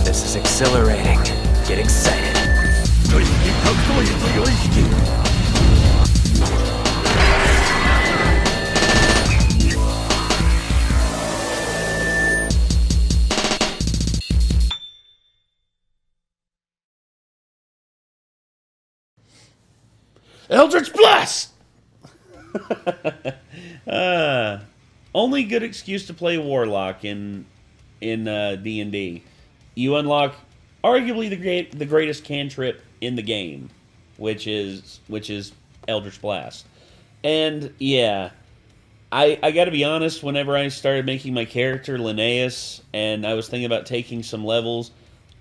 This is exhilarating. Get excited. Eldritch Blast! Only good excuse to play Warlock in D&D. You unlock arguably the greatest cantrip in the game, which is Eldritch Blast. And yeah, I got to be honest. Whenever I started making my character Linnaeus, and I was thinking about taking some levels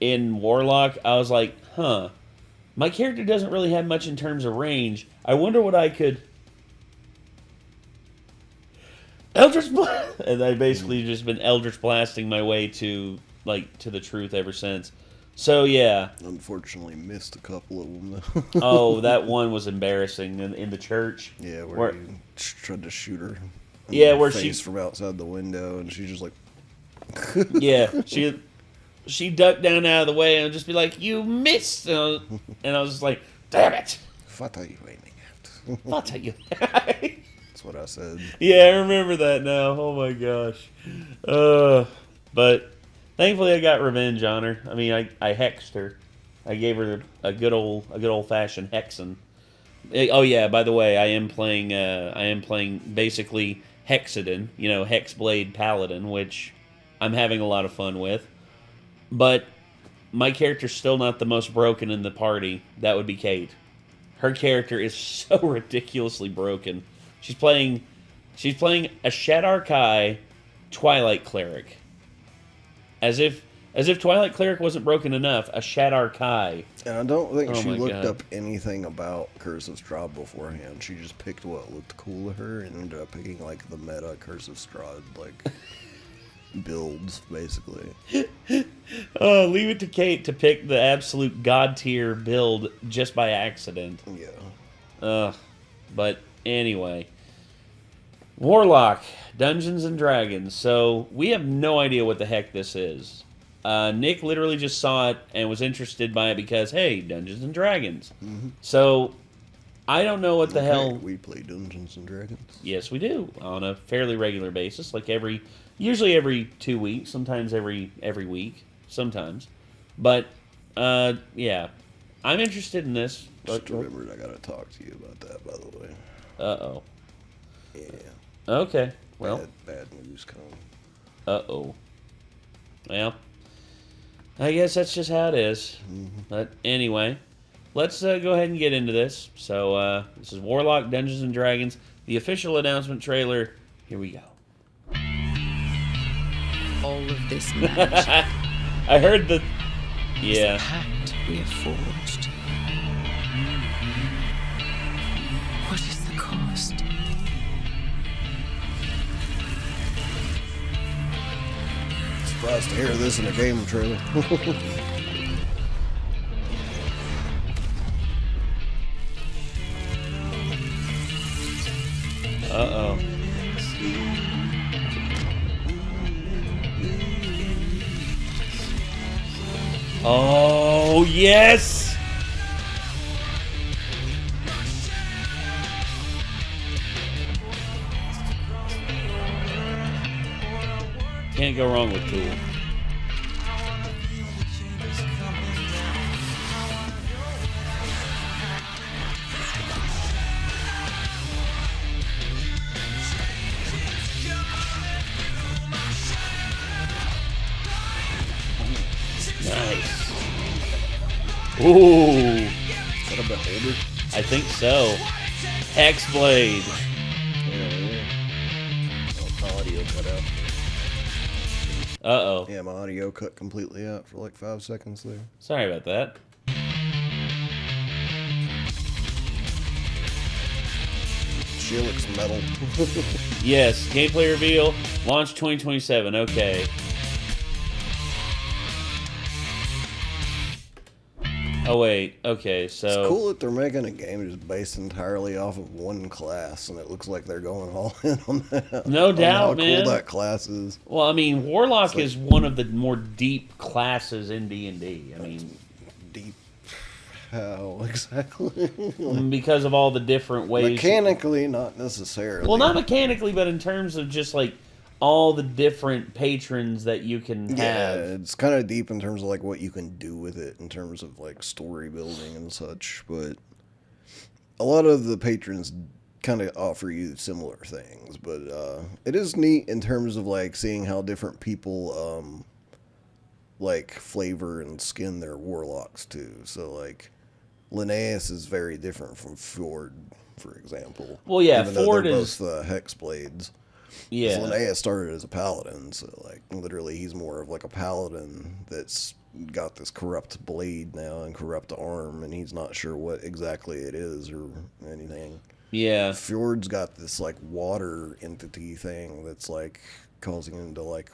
in Warlock, I was like, huh. My character doesn't really have much in terms of range. I wonder what I could... Eldritch Blast! And I've basically just been Eldritch Blasting my way to the truth ever since. So, yeah. Unfortunately missed a couple of them, though. Oh, that one was embarrassing in the church. Yeah, where you tried to shoot her. Yeah, where face from outside the window, and she's just like... Yeah, she ducked down out of the way and just be like, "You missed," and I was just like, "Damn it! What are you aiming at?" What are you? That's what I said. Yeah, I remember that now. Oh my gosh. But thankfully, I got revenge on her. I mean, I hexed her. I gave her a good old fashioned hexing. Oh yeah, by the way, I am playing basically Hexadin, Hexblade Paladin, which I'm having a lot of fun with. But my character's still not the most broken in the party. That would be Kate. Her character is so ridiculously broken. She's playing a Shadar Kai Twilight Cleric. As if Twilight Cleric wasn't broken enough, a Shadar Kai. And I don't think she looked up anything about Curse of Strahd beforehand. She just picked what looked cool to her and ended up picking like the meta Curse of Strahd builds, basically. Leave it to Kate to pick the absolute god tier build just by accident. Yeah. But anyway. Warlock, Dungeons and Dragons. So we have no idea what the heck this is. Nick literally just saw it and was interested by it because, hey, Dungeons and Dragons. Mm-hmm. So I don't know what the hell... We play Dungeons and Dragons. Yes, we do. On a fairly regular basis. Usually every 2 weeks, sometimes every week, sometimes. But, yeah. I'm interested in this. Just remembered I gotta talk to you about that, by the way. Uh-oh. Yeah. Okay, well. Bad news coming. Uh-oh. Well, I guess that's just how it is. Mm-hmm. But anyway, let's go ahead and get into this. So, this is Warlock, Dungeons and Dragons, the official announcement trailer. Here we go. All of this magic. I heard the... Yeah. Is a pact we have forged. What is the cost? Surprised to hear this in a game trailer. Uh-oh. Oh, yes! Can't go wrong with Tool. Nice. Ooh. Is that a beholder? I think so. Hexblade. Yeah. Oh, my audio cut out. Uh-oh. Yeah, my audio cut completely out for like 5 seconds there. Sorry about that. She looks metal. Yes, gameplay reveal, launch 2027, okay. Oh wait, okay, so It's cool that they're making a game just based entirely off of one class, and it looks like they're going all in on that. No on doubt, how man. cool that class is. Well, I mean, Warlock like- is one of the more deep classes in D&D. I mean, Deep. How exactly? because of all the different ways. Mechanically, not necessarily. Well, not mechanically, but in terms of just like all the different patrons that you can Yeah, have. it's kind of deep in terms of like what you can do with it in terms of like story building and such, but a lot of the patrons kind of offer you similar things, but it is neat in terms of like seeing how different people like flavor and skin their warlocks too. So like Linnaeus is very different from Fjord, for example. Well, yeah, even though Fjord they're is- both hex blades. Yeah. Linnaeus started as a paladin, so like literally he's more of like a paladin that's got this corrupt blade now and corrupt arm, and he's not sure what exactly it is or anything. Yeah. Fjord's got this like water entity thing that's like causing him to like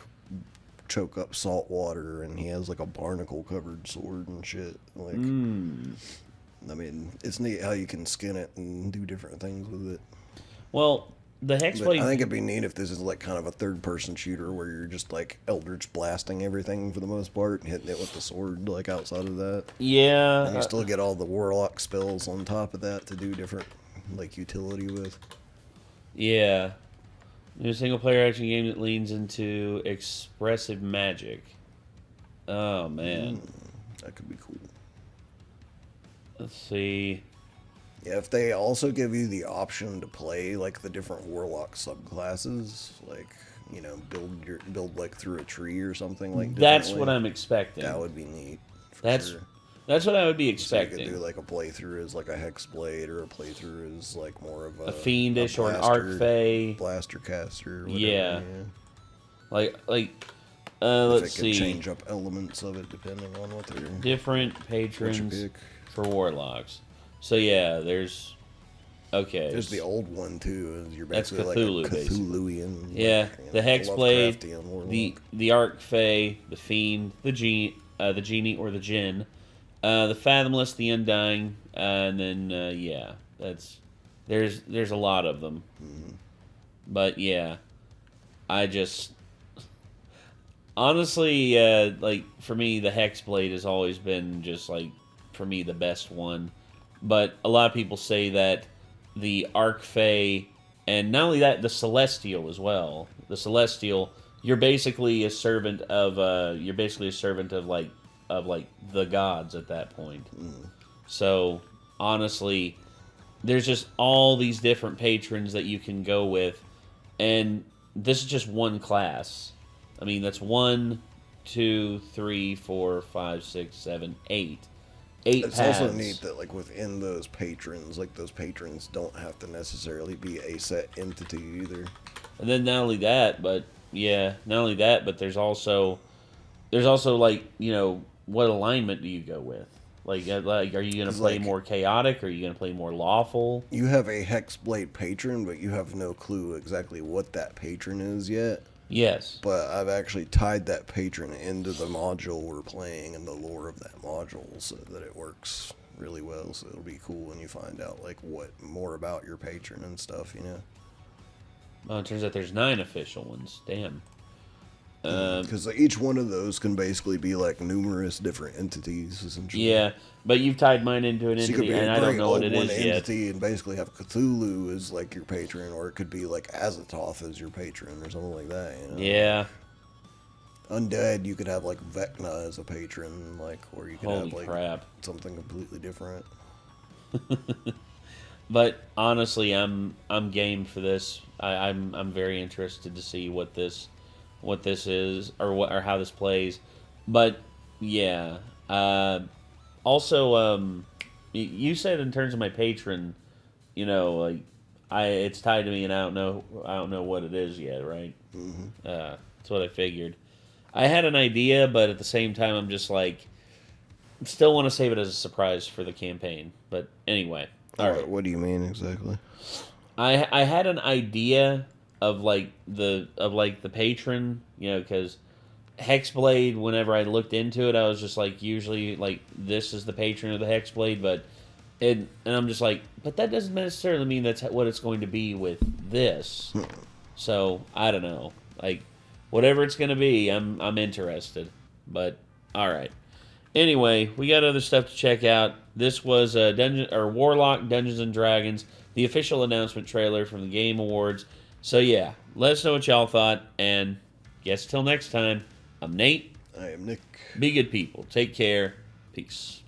choke up salt water, and he has like a barnacle covered sword and shit. Like, I mean, it's neat how you can skin it and do different things with it. Well, the But Hexblade. I think it'd be neat if this is like kind of a third-person shooter where you're just like Eldritch blasting everything for the most part and hitting it with the sword like outside of that. Yeah. And you still get all the warlock spells on top of that to do different like utility with. Yeah. New single-player action game that leans into expressive magic. Oh, man. That could be cool. Let's see. Yeah, if they also give you the option to play like the different warlock subclasses, like you know, build like through a tree or something like. That's differently, what I'm expecting. That would be neat. For That's sure. That's what I would be So you expecting. could do like a playthrough as like a hexblade, or a playthrough as like more of a fiendish or an blaster- arcfey. blaster caster. Or whatever, Yeah. Like If let's it see. could change up elements of it depending on what they're. Different What you patrons pick. for warlocks. So yeah, there's okay. There's the old one too. Is you're That's basically Cthulhu, like a Cthulhuian. Yeah, like, the Hexblade, Lovecraftian warlock. the Archfey, the Fiend, the Genie or the Jinn, the Fathomless, the Undying, and then yeah, there's a lot of them. But yeah, I just honestly like for me the Hexblade has always been just like for me the best one. But a lot of people say that the Archfey, and not only that, the Celestial as well. The Celestial, you're basically a servant of like the gods at that point. So honestly, there's just all these different patrons that you can go with, and this is just one class. I mean, that's 1, 2, 3, 4, 5, 6, 7, 8. 8 It's paths. also neat that like within those patrons, like those patrons don't have to necessarily be a set entity either. And then not only that, but there's also like, you know, what alignment do you go with? Like are you going to play like- more chaotic, or are you going to play more lawful? You have a Hexblade patron, but you have no clue exactly what that patron is yet. Yes. But I've actually tied that patron into the module we're playing and the lore of that module so that it works really well. So it'll be cool when you find out like what more about your patron and stuff, you know. Well, it turns out there's 9 official ones. Damn. Because each one of those can basically be like numerous different entities, essentially. Yeah, but you've tied mine into an So you could entity, be and a I don't great know what old it one is yet. entity and basically have Cthulhu as like your patron, or it could be like Azathoth as your patron or something like that. You know? Yeah. Undead, you could have like Vecna as a patron, like, or you could Holy have like crap. something completely different. But honestly, I'm game for this. I'm very interested to see what this is, or how this plays. But yeah. Also, you said in terms of my patron, you know, like it's tied to me, and I don't know what it is yet, right? Mm-hmm. That's what I figured. I had an idea, but at the same time, I'm just like, still want to save it as a surprise for the campaign. But anyway. All right. What do you mean exactly? I had an idea of the patron, you know, because Hexblade, whenever I looked into it, I was just like, usually, like, this is the patron of the Hexblade, but and I'm just like, but that doesn't necessarily mean that's what it's going to be with this. So, I don't know. Like, whatever it's going to be, I'm interested. But, alright. Anyway, we got other stuff to check out. This was Warlock Dungeons & Dragons, the official announcement trailer from the Game Awards. So, yeah, let us know what y'all thought, and guess till next time, I'm Nate. I am Nick. Be good people. Take care. Peace.